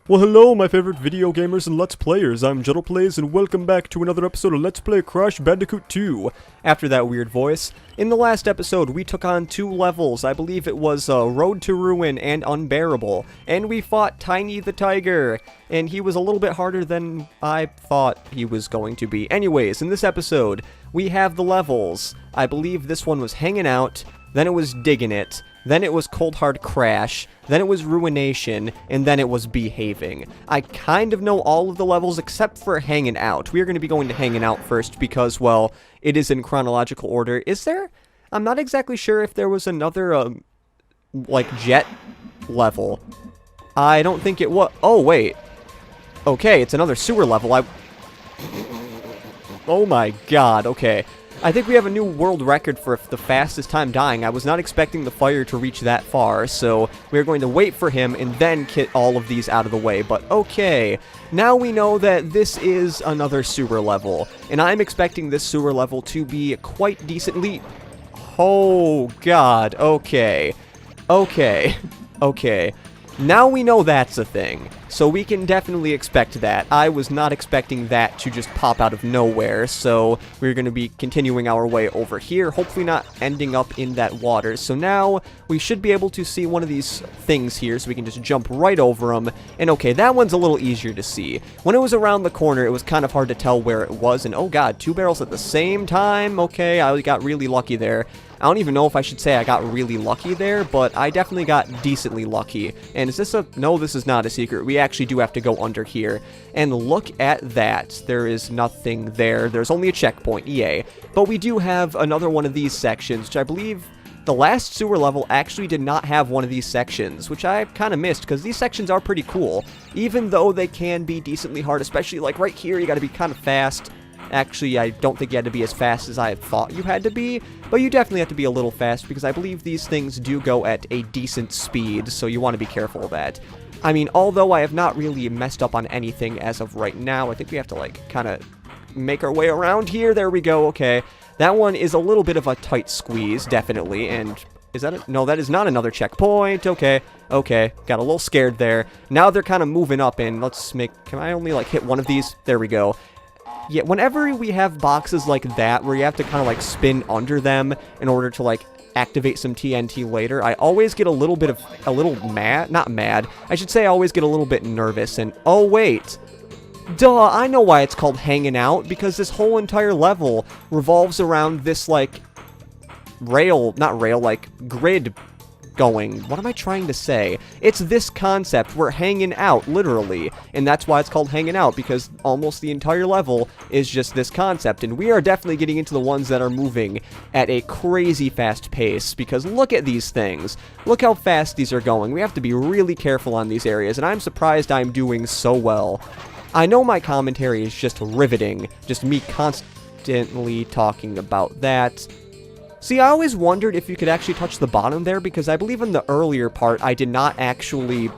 Well, hello, my favorite video gamers and Let's Players. I'm JettlePlays, and welcome back to another episode of Let's Play Crash Bandicoot 2. After that weird voice, in the last episode, we took on 2 levels. I believe it was Road to Ruin and Unbearable, and we fought Tiny the Tiger, and he was a little bit harder than I thought he was going to be. Anyways, in this episode, we have the levels. I believe this one was Hangin' Out, then it was Diggin' It, then it was Cold Hard Crash, then it was Ruination, and then it was Behaving. I kind of know all of the levels except for Hangin' Out. We are going to be going to Hangin' Out first because, well, it is in chronological order. Is there? I'm not exactly sure if there was another, like, jet level. I don't think it was. Oh, wait. Okay, it's another sewer level. Oh my god, okay. I think we have a new world record for the fastest time dying. I was not expecting the fire to reach that far, so we're going to wait for him and then get all of these out of the way. But okay, now we know that this is another sewer level, and I'm expecting this sewer level to be quite decently... Oh god, okay. Okay. Now we know that's a thing, so we can definitely expect that. I was not expecting that to just pop out of nowhere, so we're going to be continuing our way over here, hopefully not ending up in that water. So now we should be able to see one of these things here, so we can just jump right over them. And okay, that one's a little easier to see. When it was around the corner, it was kind of hard to tell where it was, and oh god, 2 barrels at the same time? Okay, I got really lucky there. I don't even know if I should say I got really lucky there, but I definitely got decently lucky. And is this a... No, this is not a secret. We actually do have to go under here. And look at that. There is nothing there. There's only a checkpoint. Yay. But we do have another one of these sections, which I believe the last sewer level actually did not have one of these sections, which I kind of missed, because these sections are pretty cool, even though they can be decently hard, especially like right here, you got to be kind of fast. Actually, I don't think you had to be as fast as I thought you had to be, but you definitely have to be a little fast, because I believe these things do go at a decent speed, so you want to be careful of that. I mean, although I have not really messed up on anything as of right now, I think we have to, like, kind of make our way around here. There we go, okay. That one is a little bit of a tight squeeze, definitely, and... Is that it? No, that is not another checkpoint. Okay, got a little scared there. Now they're kind of moving up, and let's make... Can I only, like, hit one of these? There we go. Yeah, whenever we have boxes like that, where you have to kind of, like, spin under them in order to, like, activate some TNT later, I always get a little mad, not mad, I should say I always get a little bit nervous, and, oh, wait. Duh, I know why it's called Hangin' Out, because this whole entire level revolves around this, like, grid going. What am I trying to say? It's this concept. We're hanging out, literally. And that's why it's called Hangin' Out, because almost the entire level is just this concept. And we are definitely getting into the ones that are moving at a crazy fast pace, because look at these things. Look how fast these are going. We have to be really careful on these areas, and I'm surprised I'm doing so well. I know my commentary is just riveting, just me constantly talking about that. See, I always wondered if you could actually touch the bottom there, because I believe in the earlier part, I did not actually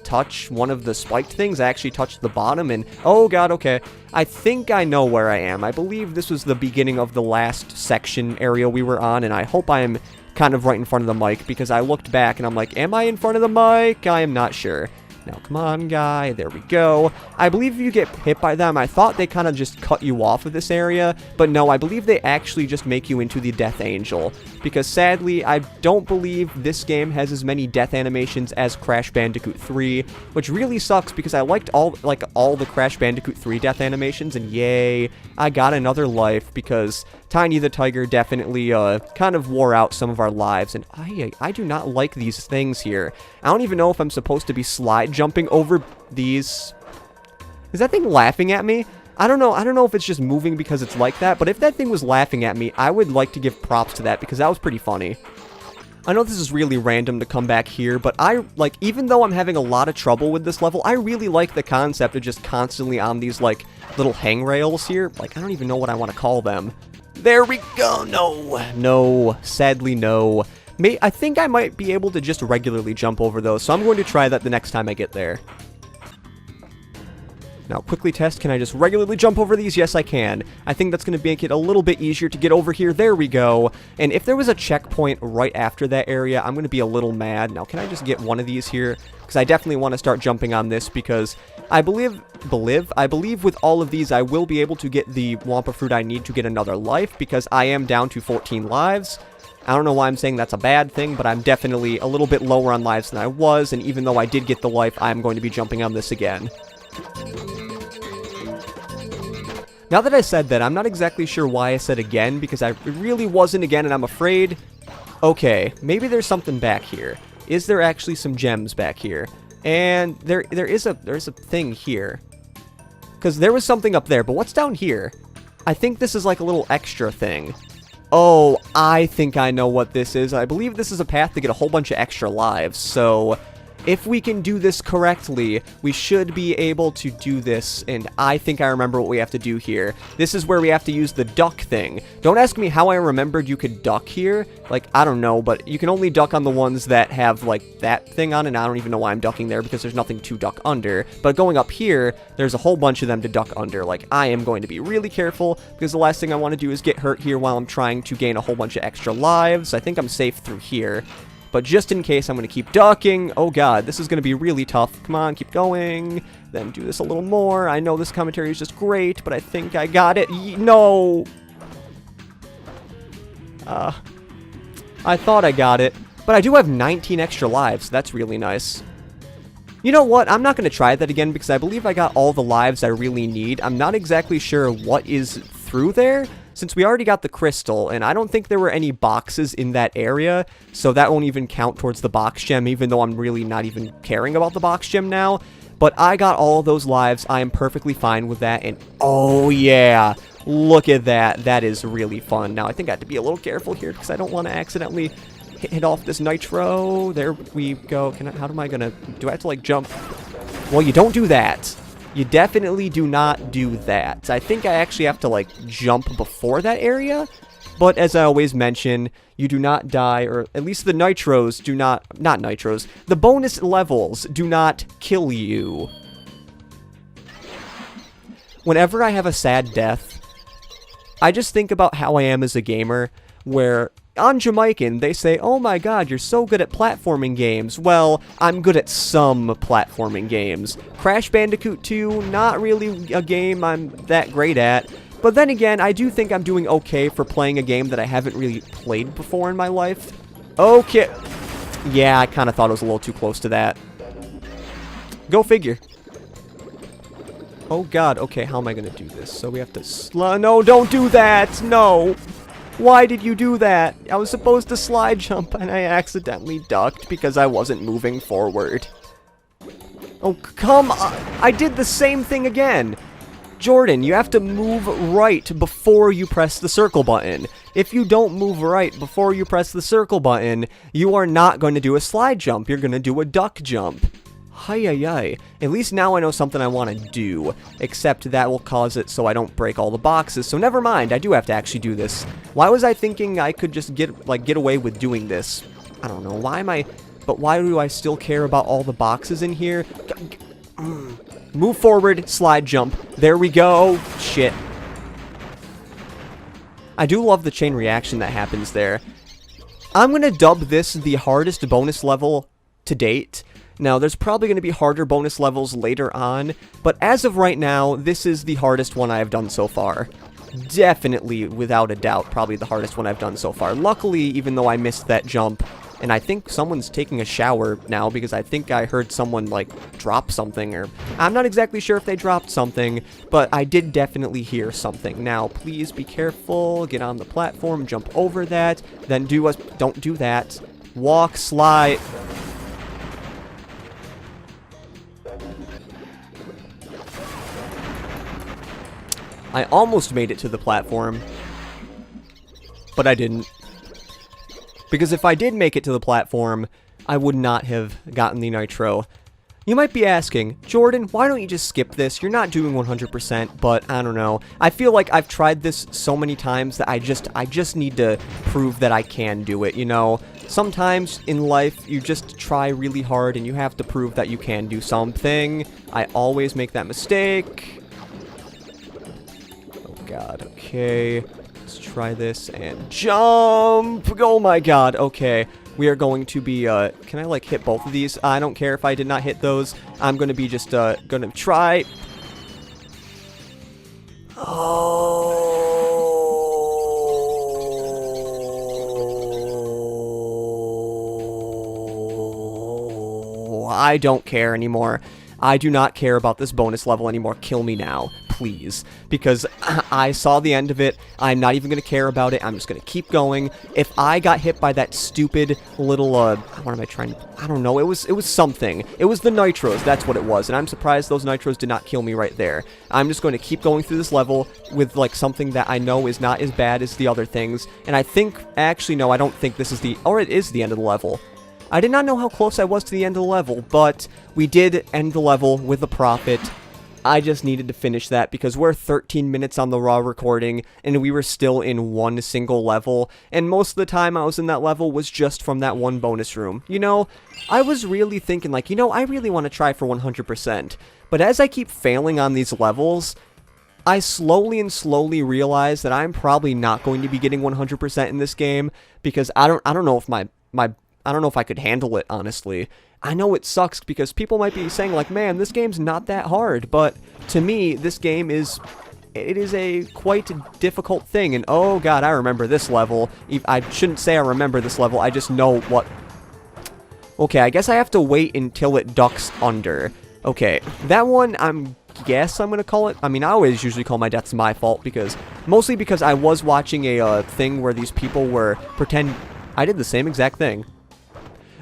touch one of the spiked things. I actually touched the bottom, and oh god, okay. I think I know where I am. I believe this was the beginning of the last section area we were on, and I hope I'm kind of right in front of the mic, because I looked back and I'm like, am I in front of the mic? I am not sure. Now, come on, guy. There we go. I believe if you get hit by them, I thought they kind of just cut you off of this area, but no, I believe they actually just make you into the Death Angel, because sadly, I don't believe this game has as many death animations as Crash Bandicoot 3, which really sucks, because I liked all the Crash Bandicoot 3 death animations, and yay, I got another life, because Tiny the Tiger definitely kind of wore out some of our lives, and I do not like these things here. I don't even know if I'm supposed to be slide jumping over these. Is that thing laughing at me? I don't know if it's just moving because it's like that, but if that thing was laughing at me, I would like to give props to that, because that was pretty funny. I know this is really random to come back here, but even though I'm having a lot of trouble with this level, I really like the concept of just constantly on these, like, little hangrails here. Like, I don't even know what I want to call them. There we go. No, sadly no. I think I might be able to just regularly jump over those, so I'm going to try that the next time I get there. Now, quickly test, can I just regularly jump over these? Yes, I can. I think that's going to make it a little bit easier to get over here. There we go. And if there was a checkpoint right after that area, I'm going to be a little mad. Now, can I just get one of these here? Because I definitely want to start jumping on this because I believe with all of these, I will be able to get the Wampa Fruit I need to get another life because I am down to 14 lives. I don't know why I'm saying that's a bad thing, but I'm definitely a little bit lower on lives than I was, and even though I did get the life, I'm going to be jumping on this again. Now that I said that, I'm not exactly sure why I said again, because it really wasn't again, and I'm afraid... Okay, maybe there's something back here. Is there actually some gems back here? And there's a thing here. Because there was something up there, but what's down here? I think this is like a little extra thing. Oh, I think I know what this is. I believe this is a path to get a whole bunch of extra lives, so... If we can do this correctly, we should be able to do this, and I think I remember what we have to do here. This is where we have to use the duck thing. Don't ask me how I remembered you could duck here. Like, I don't know, but you can only duck on the ones that have, like, that thing on, and I don't even know why I'm ducking there, because there's nothing to duck under. But going up here, there's a whole bunch of them to duck under. Like, I am going to be really careful, because the last thing I want to do is get hurt here while I'm trying to gain a whole bunch of extra lives. I think I'm safe through here. But just in case, I'm going to keep ducking. Oh god, this is going to be really tough. Come on, keep going. Then do this a little more. I know this commentary is just great, but I think I got it. No! I thought I got it. But I do have 19 extra lives. That's really nice. You know what? I'm not going to try that again because I believe I got all the lives I really need. I'm not exactly sure what is through there, since we already got the crystal, and I don't think there were any boxes in that area, so that won't even count towards the box gem, even though I'm really not even caring about the box gem now. But I got all of those lives. I am perfectly fine with that, and oh yeah, look at that. That is really fun. Now, I think I have to be a little careful here because I don't want to accidentally hit off this nitro. There we go. How am I gonna... Do I have to, like, jump? Well, you don't do that. You definitely do not do that. I think I actually have to, like, jump before that area. But as I always mention, you do not die, or at least the nitros do not... Not nitros. The bonus levels do not kill you. Whenever I have a sad death, I just think about how I am as a gamer, where... On Jamaican, they say, oh my god, you're so good at platforming games. Well, I'm good at some platforming games. Crash Bandicoot 2, not really a game I'm that great at. But then again, I do think I'm doing okay for playing a game that I haven't really played before in my life. Okay. Yeah, I kind of thought it was a little too close to that. Go figure. Oh god, okay, how am I going to do this? So we have to no, don't do that! No! Why did you do that? I was supposed to slide jump and I accidentally ducked because I wasn't moving forward. Oh, come on. I did the same thing again. Jordan, you have to move right before you press the circle button. If you don't move right before you press the circle button, you are not going to do a slide jump. You're going to do a duck jump. Hi-yi-yi. At least now I know something I want to do, except that will cause it so I don't break all the boxes, so never mind, I do have to actually do this. Why was I thinking I could just get away with doing this? I don't know, but why do I still care about all the boxes in here? Move forward, slide jump, there we go, shit. I do love the chain reaction that happens there. I'm gonna dub this the hardest bonus level to date. Now, there's probably going to be harder bonus levels later on, but as of right now, this is the hardest one I have done so far. Definitely, without a doubt, probably the hardest one I've done so far. Luckily, even though I missed that jump, and I think someone's taking a shower now, because I think I heard someone, like, drop something, or... I'm not exactly sure if they dropped something, but I did definitely hear something. Now, please be careful, get on the platform, jump over that, then don't do that. Walk, slide... I almost made it to the platform, but I didn't. Because if I did make it to the platform, I would not have gotten the nitro. You might be asking, Jordan, why don't you just skip this? You're not doing 100%, but I don't know. I feel like I've tried this so many times that I just need to prove that I can do it, you know? sometimes in life, you just try really hard and you have to prove that you can do something. I always make that mistake. Oh god, okay. Let's try this and jump! Oh my god, okay. We are going to be, can I, like, hit both of these? I don't care if I did not hit those. I'm gonna be just, gonna try. Oh, I don't care anymore. I do not care about this bonus level anymore. Kill me now, please. Because I saw the end of it. I'm not even going to care about it. I'm just going to keep going. If I got hit by that stupid little, what am I trying to... I don't know. It was something. It was the nitros. That's what it was. And I'm surprised those nitros did not kill me right there. I'm just going to keep going through this level with, like, something that I know is not as bad as the other things. And I think... Actually, no, I don't think this is the... Or it is the end of the level. I did not know how close I was to the end of the level, but we did end the level with a profit. I just needed to finish that because we're 13 minutes on the raw recording, and we were still in one single level, and most of the time I was in that level was just from that one bonus room. You know, I was really thinking, like, you know, I really want to try for 100%, but as I keep failing on these levels, I slowly and slowly realize that I'm probably not going to be getting 100% in this game, because I don't know if I don't know if I could handle it, honestly. I know it sucks because people might be saying, like, man, this game's not that hard, but to me, this game is... It is a quite difficult thing, and oh god, I remember this level. I shouldn't say I remember this level, I just know what... Okay, I guess I have to wait until it ducks under. Okay, that one, I'm gonna call it... I mean, I always usually call my deaths my fault, because... Mostly because I was watching a thing where these people were I did the same exact thing.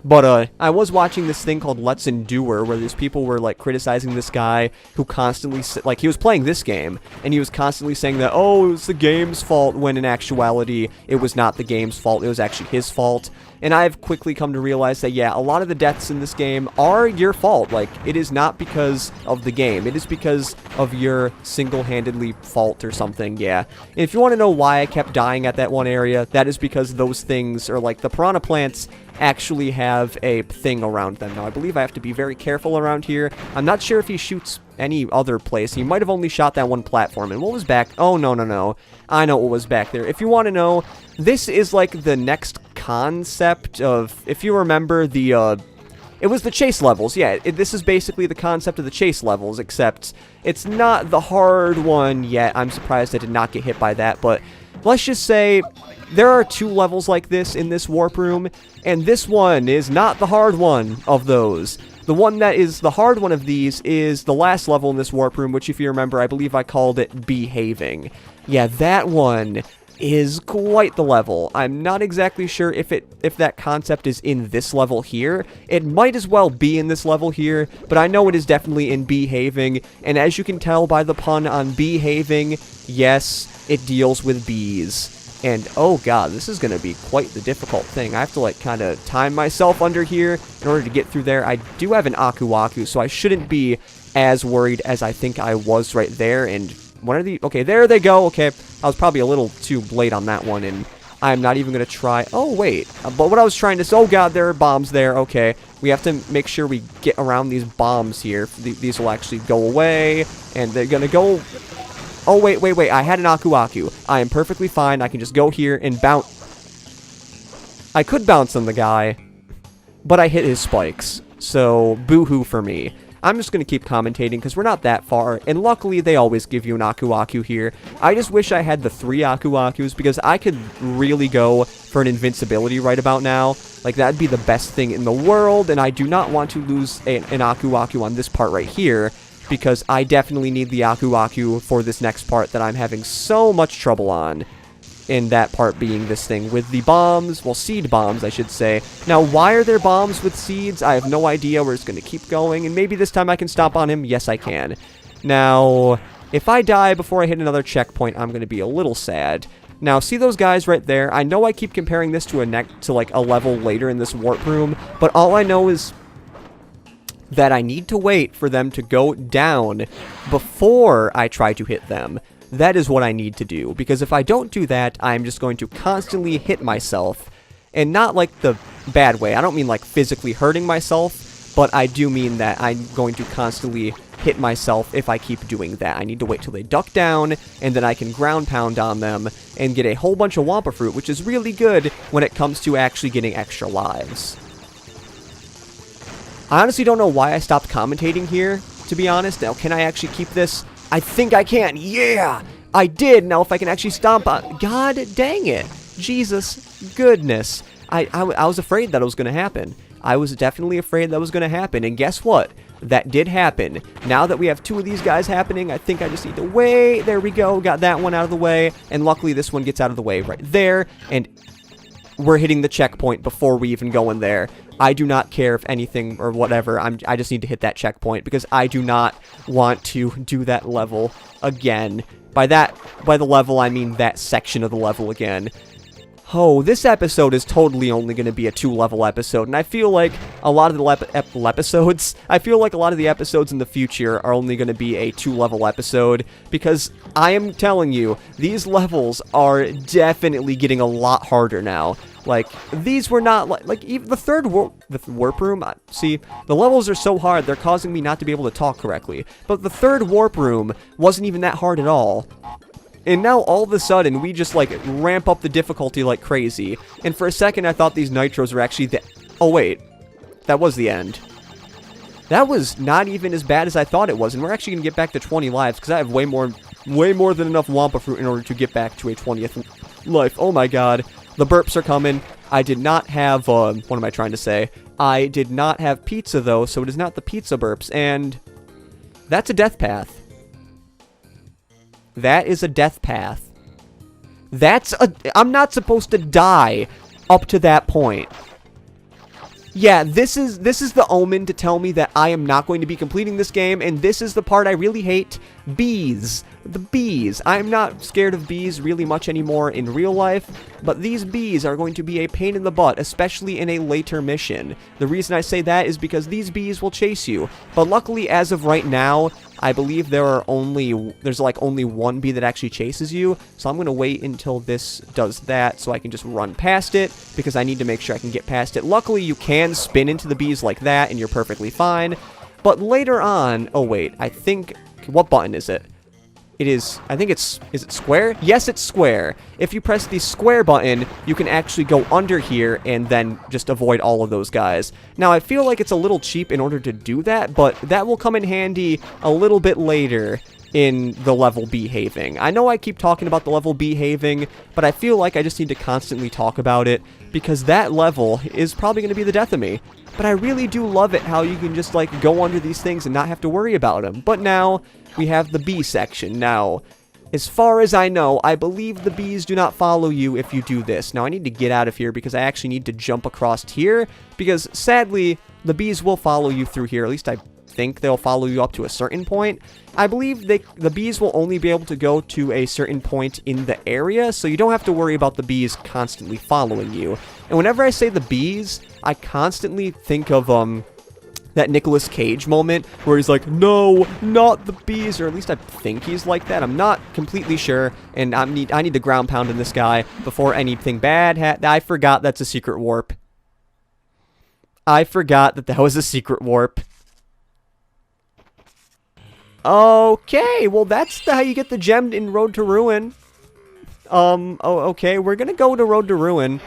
But, I was watching this thing called Let's Endure, where these people were, like, criticizing this guy who constantly, like, he was playing this game, and he was constantly saying that, oh, it was the game's fault, when in actuality, it was not the game's fault, it was actually his fault. And I've quickly come to realize that, yeah, a lot of the deaths in this game are your fault. Like, it is not because of the game. It is because of your single-handedly fault or something, yeah. And if you want to know why I kept dying at that one area, that is because those things, or like the piranha plants, actually have a thing around them. Now, I believe I have to be very careful around here. I'm not sure if he shoots any other place. He might have only shot that one platform. And what was back? Oh, no. I know what was back there. If you want to know, this is like the next concept of, if you remember the, it was the chase levels. Yeah, this is basically the concept of the chase levels, except it's not the hard one yet. I'm surprised I did not get hit by that, but let's just say there are 2 levels like this in this warp room, and this one is not the hard one of those. The one that is the hard one of these is the last level in this warp room, which, if you remember, I believe I called it Behaving. Yeah, that one is quite the level. I'm not exactly sure if that concept is in this level here. It might as well be in this level here, but I know it is definitely in Behaving, and as you can tell by the pun on Behaving, yes, it deals with bees. And, oh god, this is going to be quite the difficult thing. I have to, like, kind of time myself under here in order to get through there. I do have an Aku Aku, so I shouldn't be as worried as I think I was right there. And one of the... Okay, there they go. Okay, I was probably a little too late on that one, and I'm not even going to try... Oh, wait. But what I was trying to... Oh, god, there are bombs there. Okay, we have to make sure we get around these bombs here. These will actually go away, and they're going to go... Oh, wait, I had an Aku Aku. I am perfectly fine. I can just go here and bounce. I could bounce on the guy, but I hit his spikes. So, boo-hoo for me. I'm just going to keep commentating because we're not that far, and luckily they always give you an Aku Aku here. I just wish I had the 3 Aku Akus because I could really go for an invincibility right about now. Like, that'd be the best thing in the world, and I do not want to lose an Aku Aku on this part right here, because I definitely need the Aku Aku for this next part that I'm having so much trouble on. In that part being this thing with the bombs, well, seed bombs, I should say. Now, why are there bombs with seeds? I have no idea. We're just going to keep going, and maybe this time I can stop on him. Yes, I can. Now, if I die before I hit another checkpoint, I'm going to be a little sad. Now, see those guys right there? I know I keep comparing this to like a level later in this warp room, but all I know is that I need to wait for them to go down before I try to hit them. That is what I need to do, because if I don't do that, I'm just going to constantly hit myself, and not like the bad way. I don't mean like physically hurting myself, but I do mean that I'm going to constantly hit myself if I keep doing that. I need to wait till they duck down, and then I can ground pound on them and get a whole bunch of Wampa Fruit, which is really good when it comes to actually getting extra lives. I honestly don't know why I stopped commentating here, to be honest. Now, can I actually keep this? I think I can. Yeah! I did! Now, if I can actually stomp on... God dang it! Jesus goodness. I was afraid that it was going to happen. I was definitely afraid that was going to happen, and guess what? That did happen. Now that we have two of these guys happening, I think I just need to wait. There we go. Got that one out of the way, and luckily this one gets out of the way right there, and we're hitting the checkpoint before we even go in there. I do not care if anything or whatever. I just need to hit that checkpoint because I do not want to do that level again. By the level, I mean that section of the level again. Oh, this episode is totally only going to be a 2-level episode, and I feel like a lot of the episodes, I feel like a lot of the episodes in the future are only going to be a 2-level episode, because I am telling you, these levels are definitely getting a lot harder now. Like, these were not, like even the third warp room, see, the levels are so hard, they're causing me not to be able to talk correctly, but the third warp room wasn't even that hard at all. And now, all of a sudden, we just, like, ramp up the difficulty like crazy. And for a second, I thought these nitros were actually the... Oh, wait. That was the end. That was not even as bad as I thought it was. And we're actually going to get back to 20 lives, because I have way more than enough Wampa Fruit in order to get back to a 20th life. Oh, my God. The burps are coming. I did not have, what am I trying to say? I did not have pizza, though, so it is not the pizza burps. And that's a death path. That is a death path. I'm not supposed to die up to that point. Yeah, this is the omen to tell me that I am not going to be completing this game, and this is the part I really hate. Bees. The bees. I'm not scared of bees really much anymore in real life, but these bees are going to be a pain in the butt, especially in a later mission. The reason I say that is because these bees will chase you, but luckily as of right now, I believe there's only one bee that actually chases you, so I'm going to wait until this does that so I can just run past it, because I need to make sure I can get past it. Luckily, you can spin into the bees like that, and you're perfectly fine, but later on, oh wait, I think, what button is it? It is, I think is it square? Yes, it's square. If you press the square button, you can actually go under here and then just avoid all of those guys. Now, I feel like it's a little cheap in order to do that, but that will come in handy a little bit later in the level behaving. I know I keep talking about the level behaving, but I feel like I just need to constantly talk about it, because that level is probably going to be the death of me. But I really do love it how you can just, like, go under these things and not have to worry about them. But now, we have the bee section. Now, as far as I know, I believe the bees do not follow you if you do this. Now, I need to get out of here because I actually need to jump across here, because sadly, the bees will follow you through here. At least I think they'll follow you up to a certain point. I believe the bees will only be able to go to a certain point in the area, so you don't have to worry about the bees constantly following you. And whenever I say the bees, I constantly think of, that Nicolas Cage moment where he's like, no, not the bees, or at least I think he's like that. I'm not completely sure, and I need to ground pound in this guy before anything bad I forgot that's a secret warp. I forgot that was a secret warp. Okay, well that's how you get the gem in Road to Ruin. Okay, we're gonna go to Road to Ruin.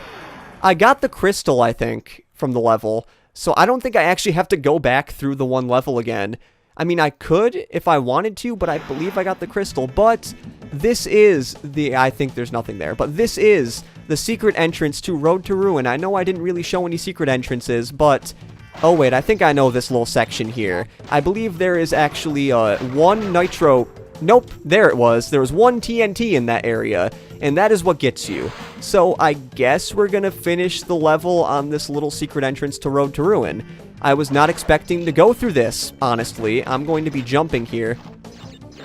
I got the crystal, I think, from the level. So I don't think I actually have to go back through the one level again. I mean, I could if I wanted to, but I believe I got the crystal. But this is I think there's nothing there, but this is the secret entrance to Road to Ruin. I know I didn't really show any secret entrances, but... Oh wait, I think I know this little section here. I believe there is actually one nitro... Nope, there it was. There was one TNT in that area, and that is what gets you. So I guess we're gonna finish the level on this little secret entrance to Road to Ruin. I was not expecting to go through this, honestly. I'm going to be jumping here.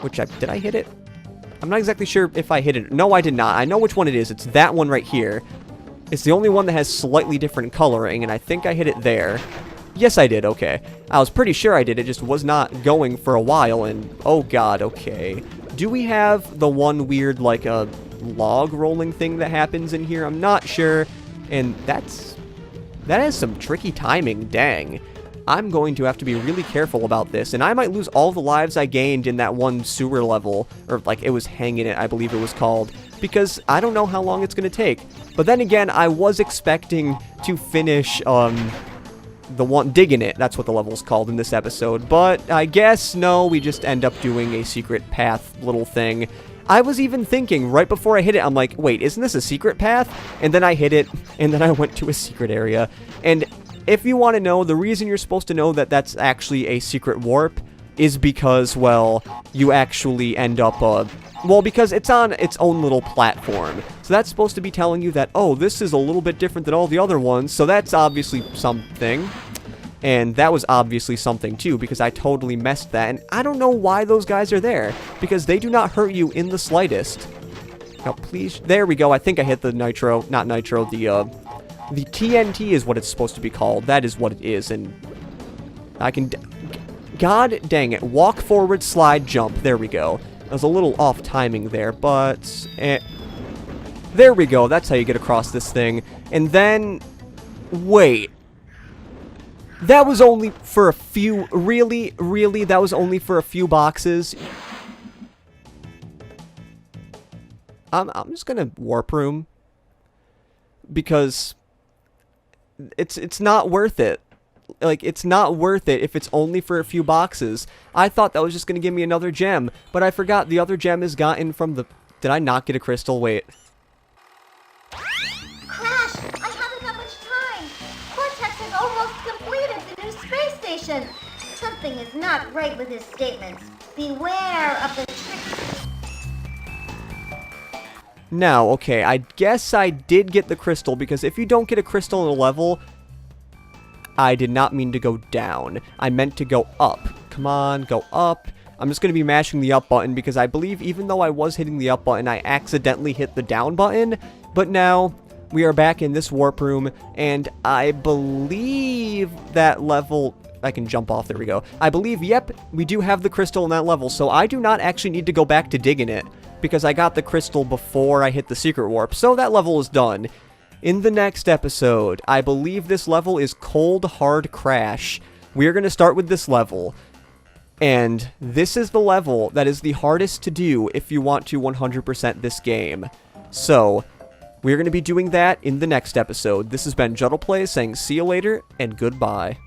Did I hit it? I'm not exactly sure if I hit it. No, I did not. I know which one it is. It's that one right here. It's the only one that has slightly different coloring, and I think I hit it there. Yes, I did, okay. I was pretty sure I did, it just was not going for a while, and... Oh god, okay. Do we have the one weird, like, log rolling thing that happens in here? I'm not sure, and that's That is some tricky timing, dang. I'm going to have to be really careful about this, and I might lose all the lives I gained in that one sewer level, or like it was Hangin It, I believe it was called, because I don't know how long it's going to take. But then again, I was expecting to finish, the one, Diggin It, that's what the level's called in this episode, but I guess, no, we just end up doing a secret path little thing. I was even thinking, right before I hit it, I'm like, wait, isn't this a secret path? And then I hit it, and then I went to a secret area, and if you want to know, the reason you're supposed to know that that's actually a secret warp is because, well, you actually end up, well, because it's on its own little platform. So that's supposed to be telling you that, oh, this is a little bit different than all the other ones, so that's obviously something. And that was obviously something too, because I totally messed that, and I don't know why those guys are there, because they do not hurt you in the slightest. Now, please, there we go, I think I hit the nitro, not nitro, the TNT is what it's supposed to be called. That is what it is, and I can... God dang it. Walk forward, slide, jump. There we go. I was a little off timing there, but... there we go. That's how you get across this thing. And then... Wait. That was only for a few... Really? Really? That was only for a few boxes? I'm just gonna warp room. Because... It's not worth it. Like, it's not worth it if it's only for a few boxes. I thought that was just going to give me another gem, but I forgot the other gem is gotten from the... Did I not get a crystal? Wait. Crash! I haven't got much time! Cortex has almost completed the new space station! Something is not right with his statements. Beware of the trick... Now, okay, I guess I did get the crystal, because if you don't get a crystal in a level, I did not mean to go down. I meant to go up. Come on, go up. I'm just going to be mashing the up button, because I believe even though I was hitting the up button, I accidentally hit the down button. But now, we are back in this warp room, and I believe that level... I can jump off, there we go. I believe, yep, we do have the crystal in that level, so I do not actually need to go back to Diggin It, because I got the crystal before I hit the secret warp, so that level is done. In the next episode, I believe this level is Cold Hard Crash. We are going to start with this level, and this is the level that is the hardest to do if you want to 100% this game. So, we're going to be doing that in the next episode. This has been JuddlePlay saying see you later, and goodbye.